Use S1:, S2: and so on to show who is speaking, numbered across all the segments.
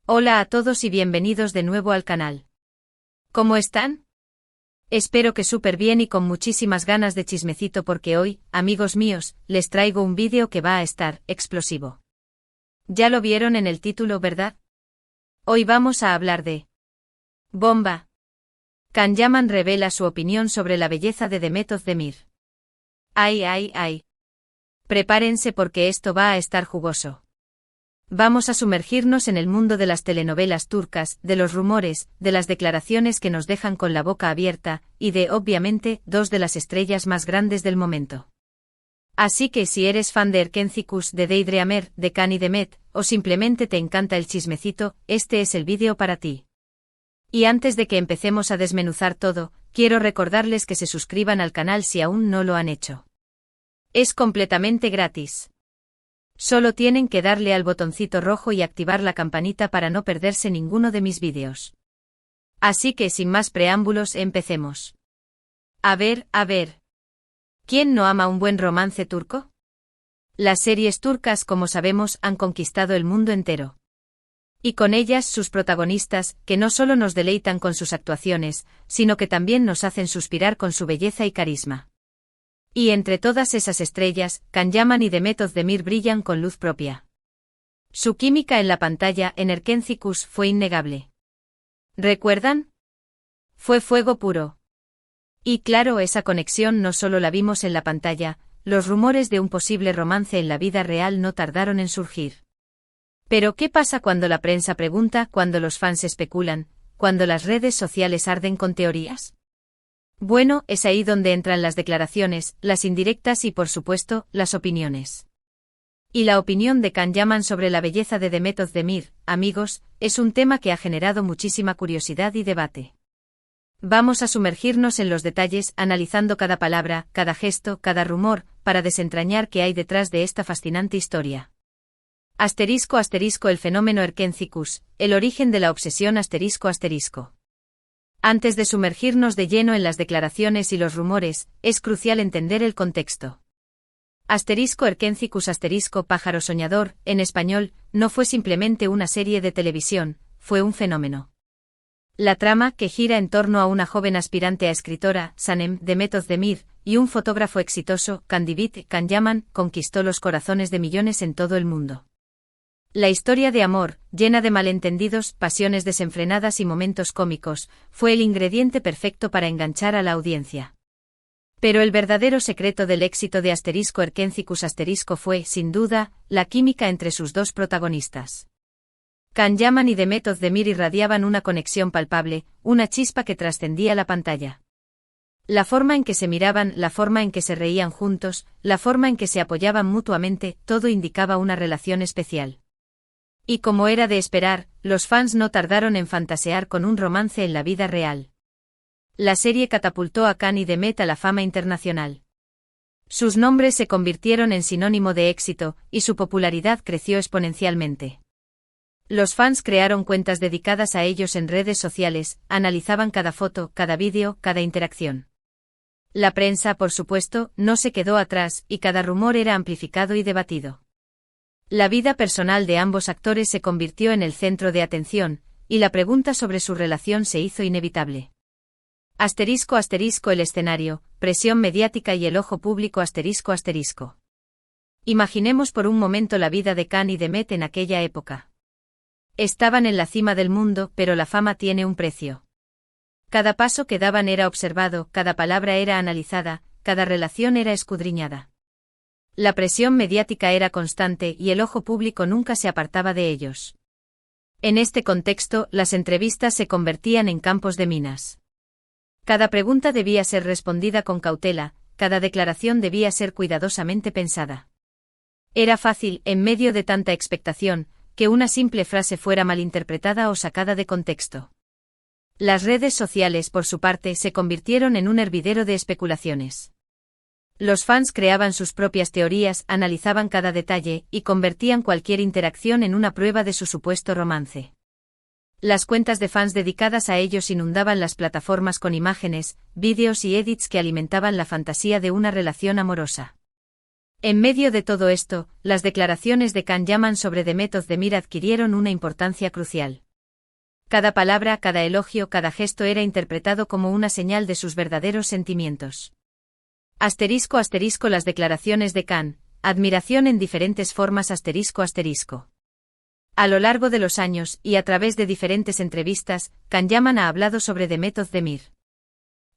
S1: Hola a todos y bienvenidos de nuevo al canal. ¿Cómo están? Espero que súper bien y con muchísimas ganas de chismecito porque hoy, amigos míos, les traigo un vídeo que va a estar explosivo. Ya lo vieron en el título, ¿verdad? Hoy vamos a hablar de bomba. Can Yaman revela su opinión sobre la belleza de Demet Özdemir. ¡Ay, ay, ay! Prepárense porque esto va a estar jugoso. Vamos a sumergirnos en el mundo de las telenovelas turcas, de los rumores, de las declaraciones que nos dejan con la boca abierta, y de, obviamente, dos de las estrellas más grandes del momento. Así que si eres fan de Erken Cikus, de Daydreamer, de Can y Demet, o simplemente te encanta el chismecito, este es el vídeo para ti. Y antes de que empecemos a desmenuzar todo, quiero recordarles que se suscriban al canal si aún no lo han hecho. Es completamente gratis. Solo tienen que darle al botoncito rojo y activar la campanita para no perderse ninguno de mis vídeos. Así que sin más preámbulos empecemos. A ver. ¿Quién no ama un buen romance turco? Las series turcas, como sabemos, han conquistado el mundo entero. Y con ellas sus protagonistas, que no solo nos deleitan con sus actuaciones, sino que también nos hacen suspirar con su belleza y carisma. Y entre todas esas estrellas, Can Yaman y Demet Özdemir brillan con luz propia. Su química en la pantalla en Erken Cikus fue innegable. ¿Recuerdan? Fue fuego puro. Y claro, esa conexión no solo la vimos en la pantalla, los rumores de un posible romance en la vida real no tardaron en surgir. Pero ¿qué pasa cuando la prensa pregunta, cuando los fans especulan, cuando las redes sociales arden con teorías? Bueno, es ahí donde entran las declaraciones, las indirectas y por supuesto, las opiniones. Y la opinión de Can Yaman sobre la belleza de Demet Özdemir, amigos, es un tema que ha generado muchísima curiosidad y debate. Vamos a sumergirnos en los detalles, analizando cada palabra, cada gesto, cada rumor, para desentrañar qué hay detrás de esta fascinante historia. *** El fenómeno Erken Cikus, el origen de la obsesión ***. Antes de sumergirnos de lleno en las declaraciones y los rumores, es crucial entender el contexto. Erken Cikus pájaro soñador, en español, no fue simplemente una serie de televisión, fue un fenómeno. La trama, que gira en torno a una joven aspirante a escritora, Sanem Demet Özdemir, y un fotógrafo exitoso, Can Yaman, conquistó los corazones de millones en todo el mundo. La historia de amor, llena de malentendidos, pasiones desenfrenadas y momentos cómicos, fue el ingrediente perfecto para enganchar a la audiencia. Pero el verdadero secreto del éxito de Erken Cikus fue, sin duda, la química entre sus dos protagonistas. Can Yaman y Demet Özdemir irradiaban una conexión palpable, una chispa que trascendía la pantalla. La forma en que se miraban, la forma en que se reían juntos, la forma en que se apoyaban mutuamente, todo indicaba una relación especial. Y como era de esperar, los fans no tardaron en fantasear con un romance en la vida real. La serie catapultó a Can y Demet a la fama internacional. Sus nombres se convirtieron en sinónimo de éxito, y su popularidad creció exponencialmente. Los fans crearon cuentas dedicadas a ellos en redes sociales, analizaban cada foto, cada vídeo, cada interacción. La prensa, por supuesto, no se quedó atrás, y cada rumor era amplificado y debatido. La vida personal de ambos actores se convirtió en el centro de atención, y la pregunta sobre su relación se hizo inevitable. El escenario, presión mediática y el ojo público ***. Imaginemos por un momento la vida de Can y Demet en aquella época. Estaban en la cima del mundo, pero la fama tiene un precio. Cada paso que daban era observado, cada palabra era analizada, cada relación era escudriñada. La presión mediática era constante y el ojo público nunca se apartaba de ellos. En este contexto, las entrevistas se convertían en campos de minas. Cada pregunta debía ser respondida con cautela, cada declaración debía ser cuidadosamente pensada. Era fácil, en medio de tanta expectación, que una simple frase fuera malinterpretada o sacada de contexto. Las redes sociales, por su parte, se convirtieron en un hervidero de especulaciones. Los fans creaban sus propias teorías, analizaban cada detalle, y convertían cualquier interacción en una prueba de su supuesto romance. Las cuentas de fans dedicadas a ellos inundaban las plataformas con imágenes, vídeos y edits que alimentaban la fantasía de una relación amorosa. En medio de todo esto, las declaraciones de Can Yaman sobre Demet Özdemir adquirieron una importancia crucial. Cada palabra, cada elogio, cada gesto era interpretado como una señal de sus verdaderos sentimientos. Asterisco asterisco las declaraciones de Can, admiración en diferentes formas asterisco asterisco. A lo largo de los años, y a través de diferentes entrevistas, Can Yaman ha hablado sobre Demet Özdemir.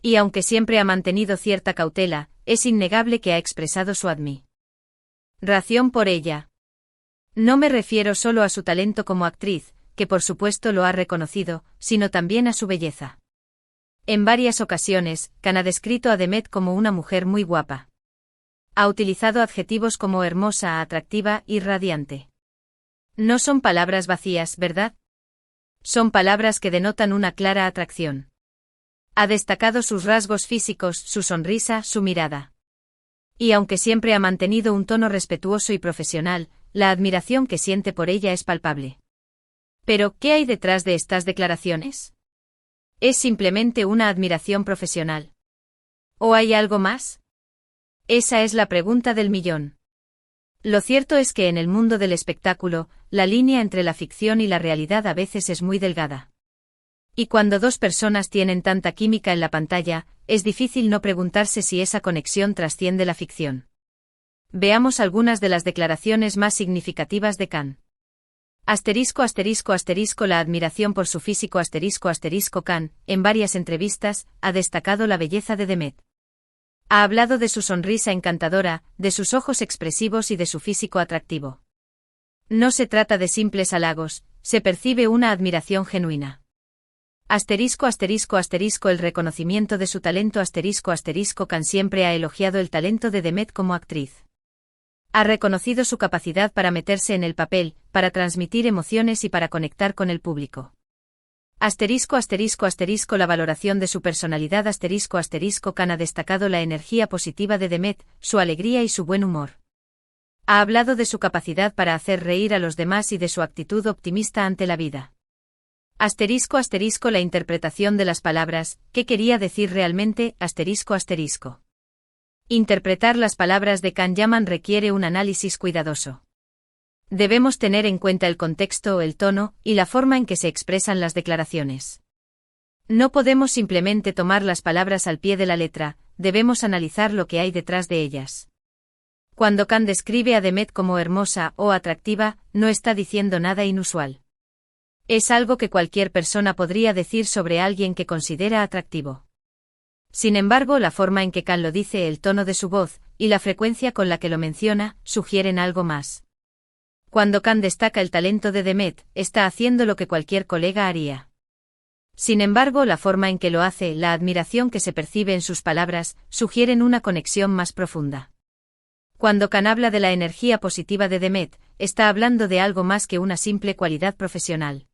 S1: Y aunque siempre ha mantenido cierta cautela, es innegable que ha expresado su admiración por ella. No me refiero solo a su talento como actriz, que por supuesto lo ha reconocido, sino también a su belleza. En varias ocasiones, Can ha descrito a Demet como una mujer muy guapa. Ha utilizado adjetivos como hermosa, atractiva y radiante. No son palabras vacías, ¿verdad? Son palabras que denotan una clara atracción. Ha destacado sus rasgos físicos, su sonrisa, su mirada. Y aunque siempre ha mantenido un tono respetuoso y profesional, la admiración que siente por ella es palpable. Pero, ¿qué hay detrás de estas declaraciones? ¿Es simplemente una admiración profesional? ¿O hay algo más? Esa es la pregunta del millón. Lo cierto es que en el mundo del espectáculo, la línea entre la ficción y la realidad a veces es muy delgada. Y cuando dos personas tienen tanta química en la pantalla, es difícil no preguntarse si esa conexión trasciende la ficción. Veamos algunas de las declaraciones más significativas de Can. Asterisco asterisco asterisco la admiración por su físico asterisco asterisco Can, en varias entrevistas, ha destacado la belleza de Demet. Ha hablado de su sonrisa encantadora, de sus ojos expresivos y de su físico atractivo. No se trata de simples halagos, se percibe una admiración genuina. Asterisco asterisco asterisco el reconocimiento de su talento asterisco asterisco Can siempre ha elogiado el talento de Demet como actriz. Ha reconocido su capacidad para meterse en el papel, para transmitir emociones y para conectar con el público. Asterisco asterisco asterisco la valoración de su personalidad asterisco asterisco Can ha destacado la energía positiva de Demet, su alegría y su buen humor. Ha hablado de su capacidad para hacer reír a los demás y de su actitud optimista ante la vida. Asterisco asterisco la interpretación de las palabras, ¿qué quería decir realmente? Asterisco asterisco. Interpretar las palabras de Can Yaman requiere un análisis cuidadoso. Debemos tener en cuenta el contexto, el tono, y la forma en que se expresan las declaraciones. No podemos simplemente tomar las palabras al pie de la letra, debemos analizar lo que hay detrás de ellas. Cuando Can describe a Demet como hermosa o atractiva, no está diciendo nada inusual. Es algo que cualquier persona podría decir sobre alguien que considera atractivo. Sin embargo, la forma en que Can lo dice, el tono de su voz, y la frecuencia con la que lo menciona, sugieren algo más. Cuando Can destaca el talento de Demet, está haciendo lo que cualquier colega haría. Sin embargo, la forma en que lo hace, la admiración que se percibe en sus palabras, sugieren una conexión más profunda. Cuando Can habla de la energía positiva de Demet, está hablando de algo más que una simple cualidad profesional.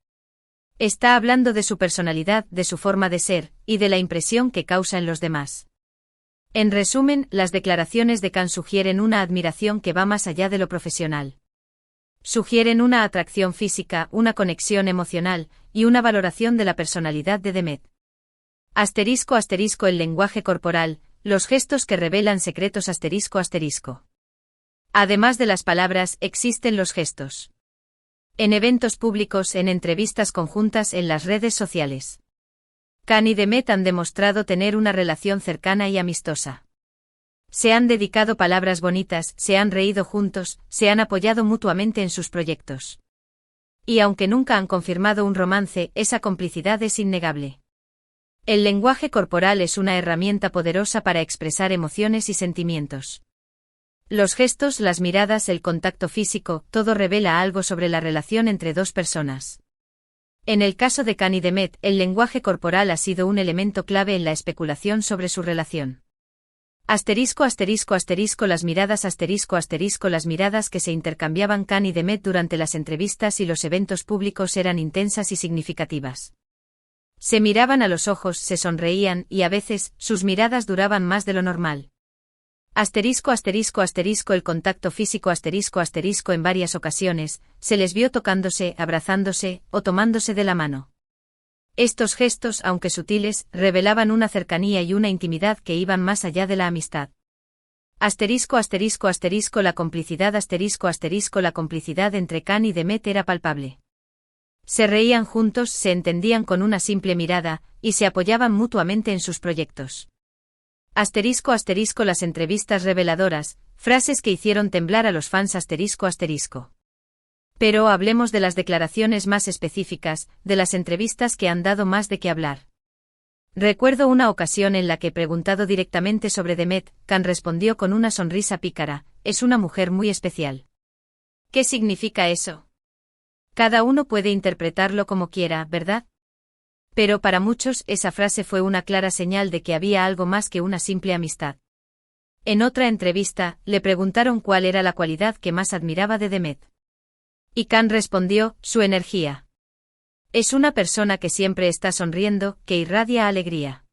S1: Está hablando de su personalidad, de su forma de ser, y de la impresión que causa en los demás. En resumen, las declaraciones de Can sugieren una admiración que va más allá de lo profesional. Sugieren una atracción física, una conexión emocional, y una valoración de la personalidad de Demet. Asterisco asterisco el lenguaje corporal, los gestos que revelan secretos asterisco asterisco. Además de las palabras, existen los gestos. En eventos públicos, en entrevistas conjuntas, en las redes sociales. Can y Demet han demostrado tener una relación cercana y amistosa. Se han dedicado palabras bonitas, se han reído juntos, se han apoyado mutuamente en sus proyectos. Y aunque nunca han confirmado un romance, esa complicidad es innegable. El lenguaje corporal es una herramienta poderosa para expresar emociones y sentimientos. Los gestos, las miradas, el contacto físico, todo revela algo sobre la relación entre dos personas. En el caso de Can y Demet, el lenguaje corporal ha sido un elemento clave en la especulación sobre su relación. Asterisco asterisco asterisco las miradas asterisco asterisco las miradas que se intercambiaban Can y Demet durante las entrevistas y los eventos públicos eran intensas y significativas. Se miraban a los ojos, se sonreían, y a veces, sus miradas duraban más de lo normal. Asterisco asterisco asterisco el contacto físico asterisco asterisco en varias ocasiones, se les vio tocándose, abrazándose, o tomándose de la mano. Estos gestos, aunque sutiles, revelaban una cercanía y una intimidad que iban más allá de la amistad. Asterisco asterisco asterisco la complicidad asterisco asterisco la complicidad entre Khan y Demet era palpable. Se reían juntos, se entendían con una simple mirada, y se apoyaban mutuamente en sus proyectos. Asterisco asterisco las entrevistas reveladoras, frases que hicieron temblar a los fans asterisco asterisco. Pero hablemos de las declaraciones más específicas, de las entrevistas que han dado más de qué hablar. Recuerdo una ocasión en la que, preguntado directamente sobre Demet, Khan respondió con una sonrisa pícara: es una mujer muy especial. ¿Qué significa eso? Cada uno puede interpretarlo como quiera, ¿verdad? Pero para muchos esa frase fue una clara señal de que había algo más que una simple amistad. En otra entrevista, le preguntaron cuál era la cualidad que más admiraba de Demet. Y Khan respondió: su energía. Es una persona que siempre está sonriendo, que irradia alegría.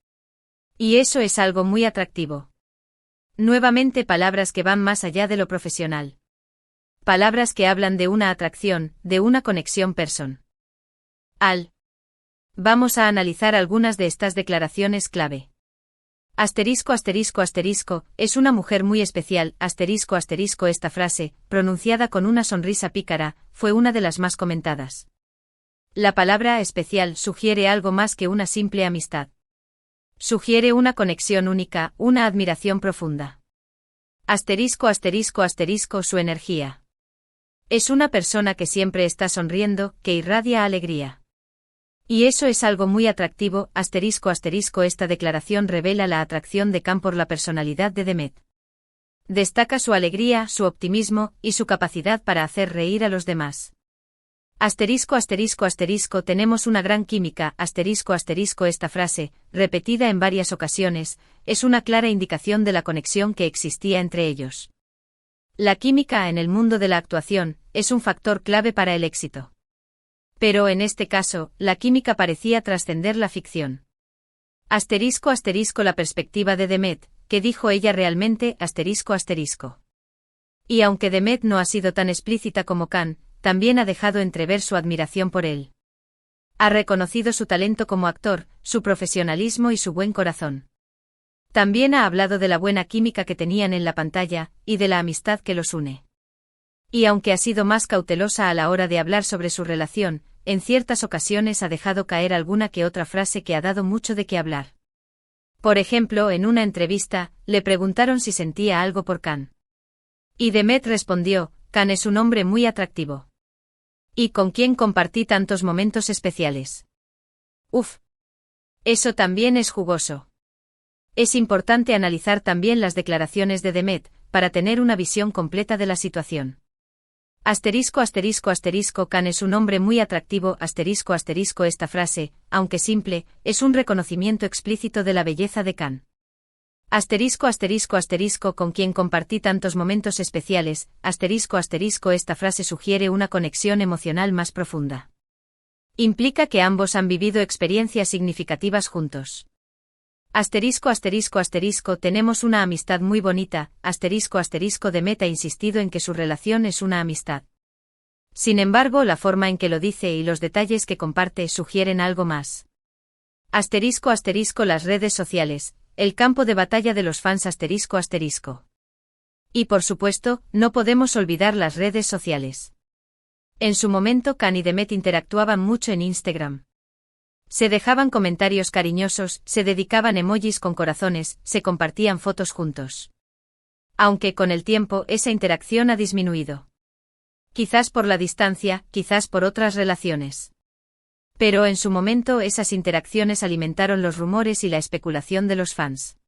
S1: Y eso es algo muy atractivo. Nuevamente palabras que van más allá de lo profesional. Palabras que hablan de una atracción, de una conexión personal. Vamos a analizar algunas de estas declaraciones clave. Asterisco asterisco asterisco, es una mujer muy especial, asterisco asterisco esta frase, pronunciada con una sonrisa pícara, fue una de las más comentadas. La palabra especial sugiere algo más que una simple amistad. Sugiere una conexión única, una admiración profunda. Asterisco asterisco asterisco su energía. Es una persona que siempre está sonriendo, que irradia alegría. Y eso es algo muy atractivo, asterisco asterisco esta declaración revela la atracción de Khan por la personalidad de Demet. Destaca su alegría, su optimismo, y su capacidad para hacer reír a los demás. Asterisco asterisco asterisco tenemos una gran química, asterisco asterisco esta frase, repetida en varias ocasiones, es una clara indicación de la conexión que existía entre ellos. La química en el mundo de la actuación es un factor clave para el éxito. Pero en este caso, la química parecía trascender la ficción. Asterisco asterisco la perspectiva de Demet, ¿qué dijo ella realmente? Asterisco asterisco. Y aunque Demet no ha sido tan explícita como Khan, también ha dejado entrever su admiración por él. Ha reconocido su talento como actor, su profesionalismo y su buen corazón. También ha hablado de la buena química que tenían en la pantalla, y de la amistad que los une. Y aunque ha sido más cautelosa a la hora de hablar sobre su relación, en ciertas ocasiones ha dejado caer alguna que otra frase que ha dado mucho de qué hablar. Por ejemplo, en una entrevista, le preguntaron si sentía algo por Khan. Y Demet respondió: Khan es un hombre muy atractivo. ¿Y con quién compartí tantos momentos especiales? Uf. Eso también es jugoso. Es importante analizar también las declaraciones de Demet, para tener una visión completa de la situación. Asterisco asterisco asterisco Khan es un hombre muy atractivo, asterisco asterisco esta frase, aunque simple, es un reconocimiento explícito de la belleza de Khan. Asterisco asterisco asterisco con quien compartí tantos momentos especiales, asterisco asterisco esta frase sugiere una conexión emocional más profunda. Implica que ambos han vivido experiencias significativas juntos. Asterisco asterisco asterisco tenemos una amistad muy bonita, asterisco asterisco Demet ha insistido en que su relación es una amistad. Sin embargo, la forma en que lo dice y los detalles que comparte sugieren algo más. Asterisco asterisco las redes sociales, el campo de batalla de los fans asterisco asterisco. Y por supuesto, no podemos olvidar las redes sociales. En su momento Khan y Demet interactuaban mucho en Instagram. Se dejaban comentarios cariñosos, se dedicaban emojis con corazones, se compartían fotos juntos. Aunque con el tiempo esa interacción ha disminuido. Quizás por la distancia, quizás por otras relaciones. Pero en su momento esas interacciones alimentaron los rumores y la especulación de los fans.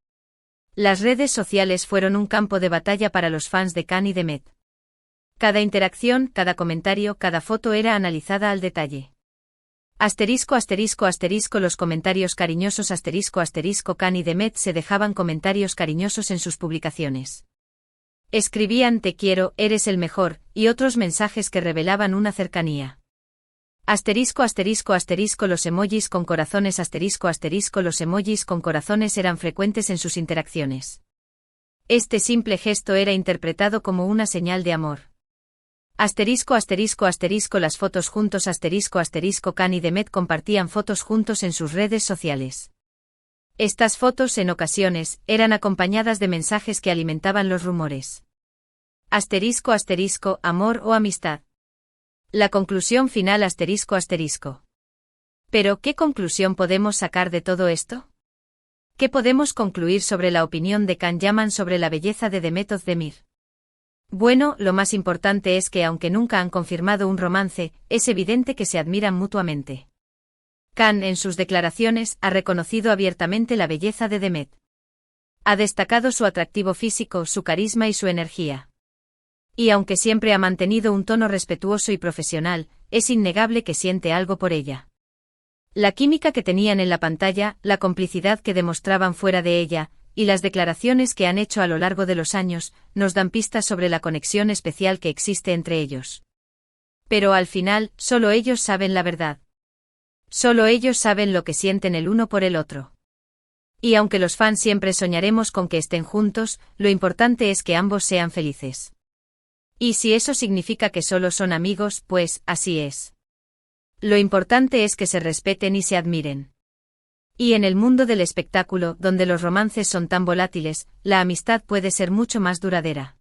S1: Las redes sociales fueron un campo de batalla para los fans de Khan y Demet. Cada interacción, cada comentario, cada foto era analizada al detalle. Asterisco asterisco asterisco los comentarios cariñosos asterisco asterisco Khan y Demet se dejaban comentarios cariñosos en sus publicaciones. Escribían te quiero, eres el mejor, y otros mensajes que revelaban una cercanía. Asterisco asterisco asterisco los emojis con corazones asterisco asterisco los emojis con corazones eran frecuentes en sus interacciones. Este simple gesto era interpretado como una señal de amor. Asterisco asterisco asterisco las fotos juntos asterisco asterisco Khan y Demet compartían fotos juntos en sus redes sociales. Estas fotos en ocasiones eran acompañadas de mensajes que alimentaban los rumores. Asterisco asterisco, amor o amistad. La conclusión final asterisco asterisco. Pero, ¿qué conclusión podemos sacar de todo esto? ¿Qué podemos concluir sobre la opinión de Can Yaman sobre la belleza de Demet Özdemir? Bueno, lo más importante es que aunque nunca han confirmado un romance, es evidente que se admiran mutuamente. Can, en sus declaraciones, ha reconocido abiertamente la belleza de Demet. Ha destacado su atractivo físico, su carisma y su energía. Y aunque siempre ha mantenido un tono respetuoso y profesional, es innegable que siente algo por ella. La química que tenían en la pantalla, la complicidad que demostraban fuera de ella, y las declaraciones que han hecho a lo largo de los años, nos dan pistas sobre la conexión especial que existe entre ellos. Pero al final, solo ellos saben la verdad. Solo ellos saben lo que sienten el uno por el otro. Y aunque los fans siempre soñaremos con que estén juntos, lo importante es que ambos sean felices. Y si eso significa que solo son amigos, pues, así es. Lo importante es que se respeten y se admiren. Y en el mundo del espectáculo, donde los romances son tan volátiles, la amistad puede ser mucho más duradera.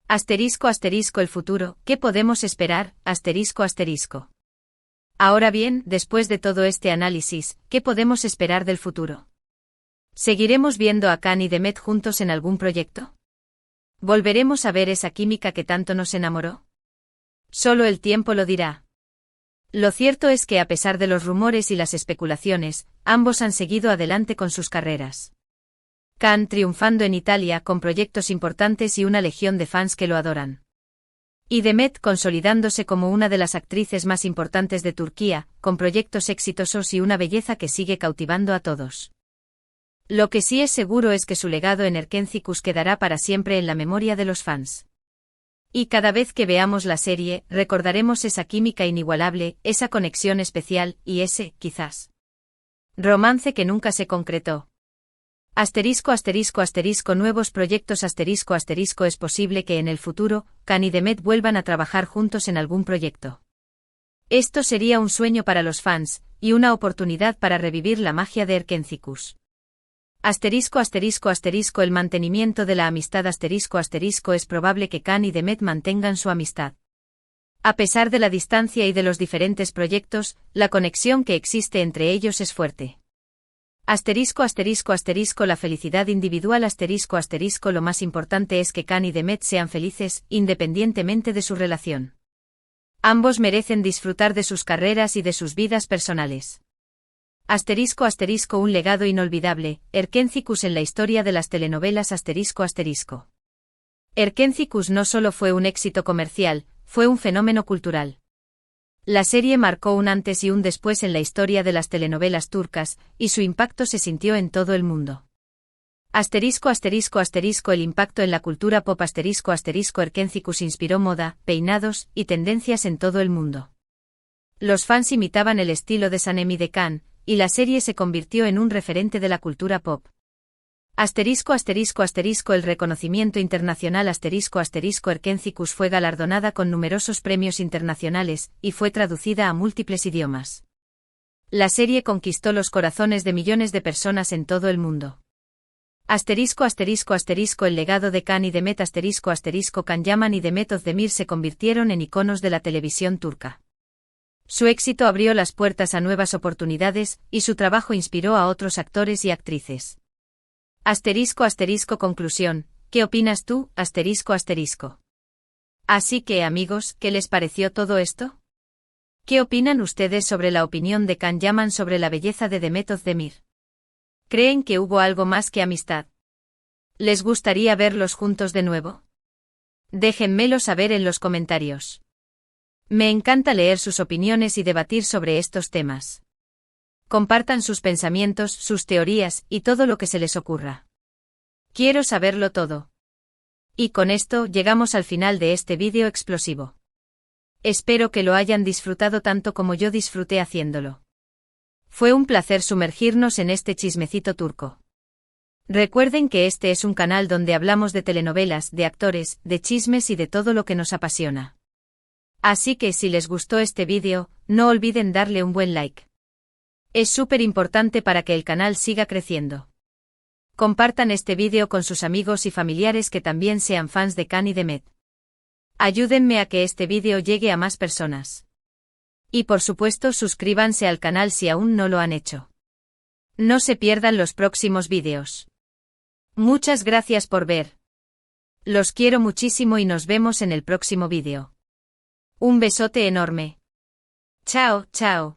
S1: Asterisco asterisco el futuro, ¿qué podemos esperar? Asterisco asterisco. Ahora bien, después de todo este análisis, ¿qué podemos esperar del futuro? ¿Seguiremos viendo a Can y Demet juntos en algún proyecto? ¿Volveremos a ver esa química que tanto nos enamoró? Solo el tiempo lo dirá. Lo cierto es que a pesar de los rumores y las especulaciones, ambos han seguido adelante con sus carreras. Can triunfando en Italia con proyectos importantes y una legión de fans que lo adoran. Y Demet consolidándose como una de las actrices más importantes de Turquía, con proyectos exitosos y una belleza que sigue cautivando a todos. Lo que sí es seguro es que su legado en Erkenzicus quedará para siempre en la memoria de los fans. Y cada vez que veamos la serie, recordaremos esa química inigualable, esa conexión especial, y ese, quizás, romance que nunca se concretó. Asterisco asterisco asterisco nuevos proyectos asterisco asterisco es posible que en el futuro, Can y Demet vuelvan a trabajar juntos en algún proyecto. Esto sería un sueño para los fans, y una oportunidad para revivir la magia de Erkenzicus. Asterisco asterisco asterisco el mantenimiento de la amistad asterisco asterisco es probable que Can y Demet mantengan su amistad. A pesar de la distancia y de los diferentes proyectos, la conexión que existe entre ellos es fuerte. Asterisco asterisco asterisco la felicidad individual asterisco asterisco lo más importante es que Can y Demet sean felices, independientemente de su relación. Ambos merecen disfrutar de sus carreras y de sus vidas personales. Asterisco asterisco un legado inolvidable, Erkenzicus en la historia de las telenovelas asterisco asterisco. Erkenzicus no solo fue un éxito comercial, fue un fenómeno cultural. La serie marcó un antes y un después en la historia de las telenovelas turcas, y su impacto se sintió en todo el mundo. Asterisco asterisco asterisco el impacto en la cultura pop asterisco asterisco Erkenzicus inspiró moda, peinados y tendencias en todo el mundo. Los fans imitaban el estilo de Sanem y de Can, y la serie se convirtió en un referente de la cultura pop. Asterisco asterisco asterisco el reconocimiento internacional asterisco asterisco Erkenzicus fue galardonada con numerosos premios internacionales, y fue traducida a múltiples idiomas. La serie conquistó los corazones de millones de personas en todo el mundo. Asterisco asterisco asterisco el legado de Can y Demet asterisco asterisco Can Yaman y Demet Özdemir se convirtieron en iconos de la televisión turca. Su éxito abrió las puertas a nuevas oportunidades, y su trabajo inspiró a otros actores y actrices. Asterisco asterisco conclusión, ¿qué opinas tú? Asterisco asterisco. Así que amigos, ¿qué les pareció todo esto? ¿Qué opinan ustedes sobre la opinión de Can Yaman sobre la belleza de Demet Özdemir? ¿Creen que hubo algo más que amistad? ¿Les gustaría verlos juntos de nuevo? Déjenmelo saber en los comentarios. Me encanta leer sus opiniones y debatir sobre estos temas. Compartan sus pensamientos, sus teorías y todo lo que se les ocurra. Quiero saberlo todo. Y con esto llegamos al final de este vídeo explosivo. Espero que lo hayan disfrutado tanto como yo disfruté haciéndolo. Fue un placer sumergirnos en este chismecito turco. Recuerden que este es un canal donde hablamos de telenovelas, de actores, de chismes y de todo lo que nos apasiona. Así que si les gustó este vídeo, no olviden darle un buen like. Es súper importante para que el canal siga creciendo. Compartan este vídeo con sus amigos y familiares que también sean fans de Khan y de Met. Ayúdenme a que este vídeo llegue a más personas. Y por supuesto suscríbanse al canal si aún no lo han hecho. No se pierdan los próximos vídeos. Muchas gracias por ver. Los quiero muchísimo y nos vemos en el próximo vídeo. Un besote enorme. Chao, chao.